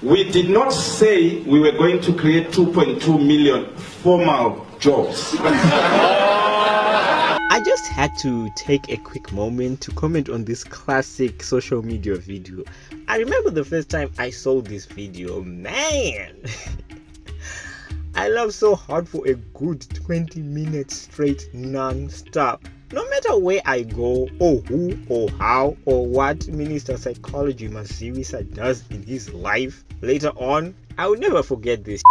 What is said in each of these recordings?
We did not say we were going to create 2.2 million formal jobs. I just had to take a quick moment to comment on this classic social media video. I remember the first time I saw this video, man. I laughed so hard for a good 20 minutes straight non-stop. No matter where I go, or who, or how, or what Minister Psychology Maziwisa does in his life later on, I will never forget this.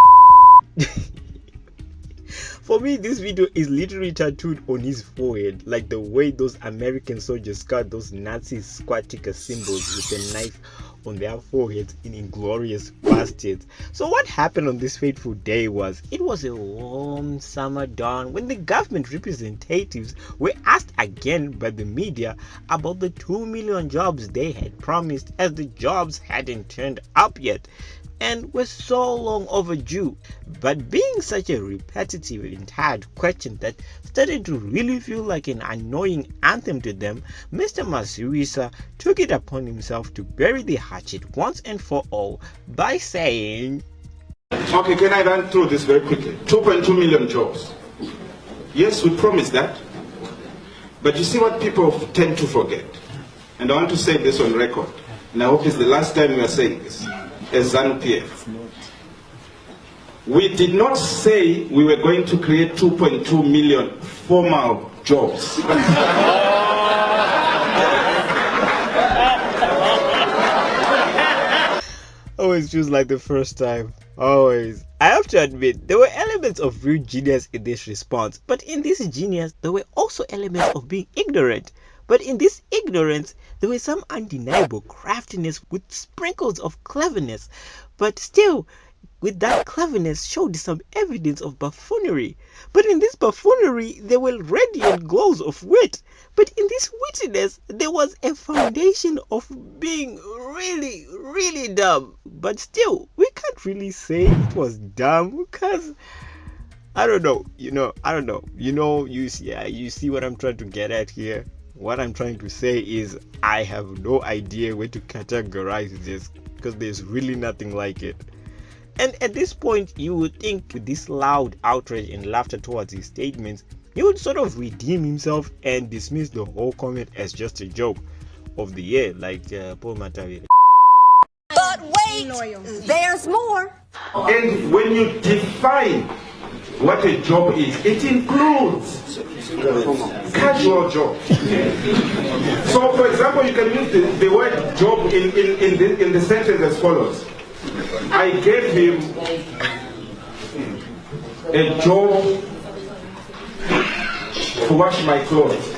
For me, this video is literally tattooed on his forehead, like the way those American soldiers cut those Nazi swastika symbols with a knife on their foreheads in Inglorious Bastards. So what happened on this fateful day was, it was a warm summer dawn when the government representatives were asked again by the media about the 2 million jobs they had promised, as the jobs hadn't turned up yet and were so long overdue. But being such a repetitive and tired question that started to really feel like an annoying anthem to them, Mr. Mazivisa took it upon himself to bury the hatchet once and for all by saying, Okay, can I run through this very quickly? 2.2 million jobs. Yes, we promised that. But you see what people tend to forget. And I want to say this on record. And I hope it's the last time we are saying this. As ZANU-PF. We did not say we were going to create 2.2 million formal jobs. Always feels like the first time. Always. I have to admit, there were elements of real genius in this response. But in this genius, there were also elements of being ignorant. But in this ignorance, there was some undeniable craftiness with sprinkles of cleverness. But still, with that cleverness showed some evidence of buffoonery. But in this buffoonery, there were radiant glows of wit. But in this wittiness, there was a foundation of being really, really dumb. But still, we can't really say it was dumb because I don't know. You see what I'm trying to get at here. What I'm trying to say is I have no idea where to categorize this because there's really nothing like it. And at this point, you would think with this loud outrage and laughter towards his statements, he would sort of redeem himself and dismiss the whole comment as just a joke of the year, like Paul Matavire. But wait, there's more. And when you define what a job is, it includes casual job. So, for example, you can use the word job in the sentence as follows. I gave him a job to wash my clothes.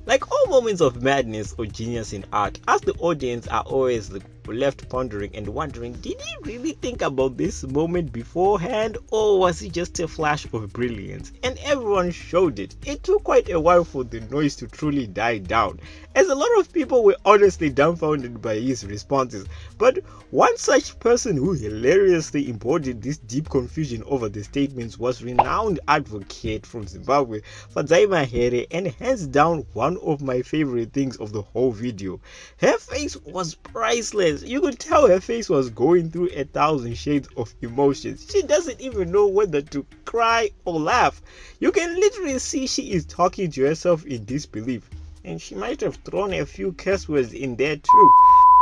Like all moments of madness or genius in art, us the audience are always left pondering and wondering, did he really think about this moment beforehand, or was it just a flash of brilliance? And everyone showed it. It took quite a while for the noise to truly die down, as a lot of people were honestly dumbfounded by his responses. But one such person who hilariously embodied this deep confusion over the statements was renowned advocate from Zimbabwe, Mazivisa, and hands down one of my favorite things of the whole video. Her face was priceless. You could tell her face was going through 1,000 shades of emotions. She doesn't even know whether to cry or laugh. You can literally see she is talking to herself in disbelief. And she might have thrown a few curse words in there too,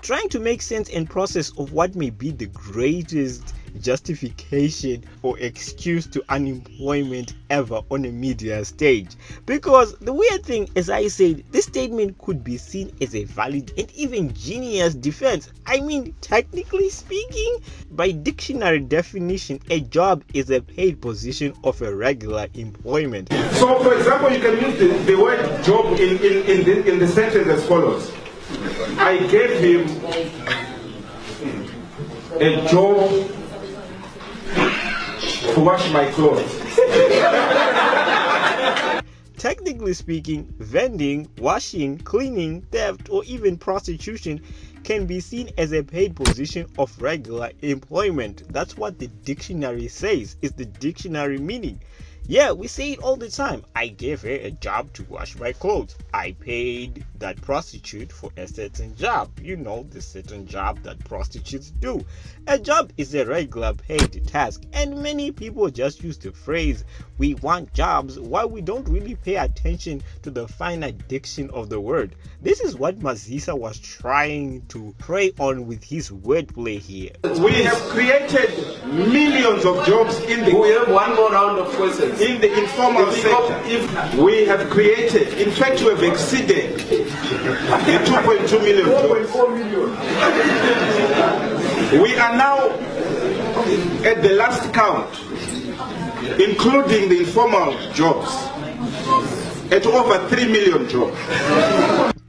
trying to make sense and process of what may be the greatest justification or excuse to unemployment ever on a media stage. Because the weird thing, as I said, this statement could be seen as a valid and even genius defense. I mean, technically speaking, by dictionary definition, a job is a paid position of a regular employment. So, for example, you can use the word job in the sentence as follows. I gave him a job to wash my clothes. Technically speaking, vending, washing, cleaning, theft, or even prostitution can be seen as a paid position of regular employment. That's what the dictionary says, is the dictionary meaning. Yeah, we say it all the time. I gave her a job to wash my clothes. I paid that prostitute for a certain job. You know, the certain job that prostitutes do. A job is a regular paid task, and many people just use the phrase, we want jobs, while we don't really pay attention to the finer diction of the word. This is what Mazivisa was trying to prey on with his wordplay here. We have created millions of jobs in the We have one more round of questions. in the informal sector. We have created, in fact, we have exceeded the 2.2 million jobs. 4 million. We are now at the last count, including the informal jobs, at over 3 million jobs.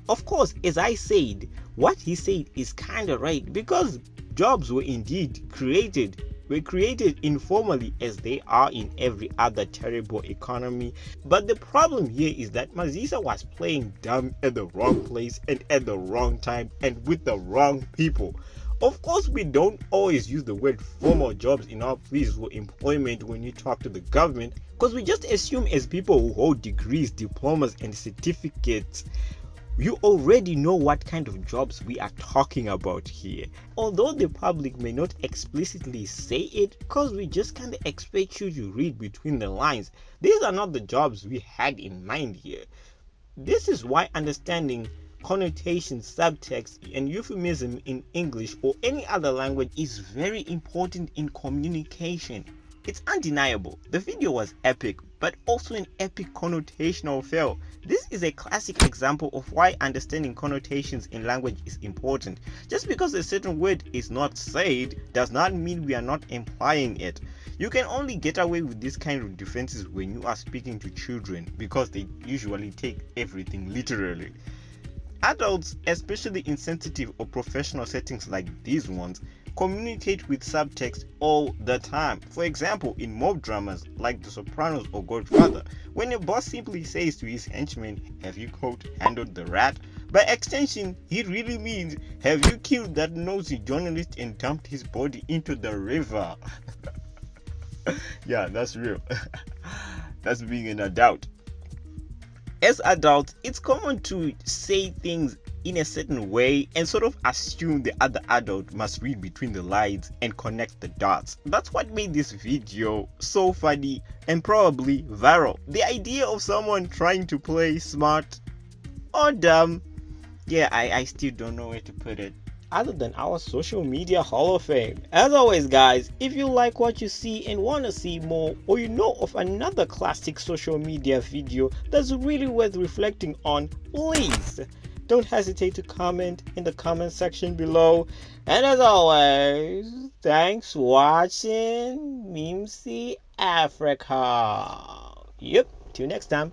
Of course, as I said, what he said is kind of right, because jobs were indeed created informally, as they are in every other terrible economy. But the problem here is that Mazivisa was playing dumb at the wrong place and at the wrong time and with the wrong people. Of course, we don't always use the word formal jobs in our pleas for employment when you talk to the government, because we just assume as people who hold degrees, diplomas and certificates, you already know what kind of jobs we are talking about here. Although the public may not explicitly say it, because we just kind of expect you to read between the lines. These are not the jobs we had in mind here. This is why understanding connotation, subtext, and euphemism in English or any other language is very important in communication. It's undeniable. The video was epic, but also an epic connotational fail. This is a classic example of why understanding connotations in language is important. Just because a certain word is not said does not mean we are not implying it. You can only get away with this kind of defenses when you are speaking to children, because they usually take everything literally. Adults, especially in sensitive or professional settings like these ones, communicate with subtext all the time. For example, in mob dramas like The Sopranos or Godfather, when a boss simply says to his henchmen, have you quote handled the rat? By extension, he really means, have you killed that nosy journalist and dumped his body into the river? Yeah, that's real. That's being an adult. As adults, it's common to say things in a certain way and sort of assume the other adult must read between the lines and connect the dots. That's what made this video so funny and probably viral. The idea of someone trying to play smart or dumb, yeah, I still don't know where to put it, other than our social media hall of fame. As always guys, if you like what you see and want to see more, or you know of another classic social media video that's really worth reflecting on, please don't hesitate to comment in the comment section below. And as always, thanks for watching Mimsy Africa. Yep, till next time.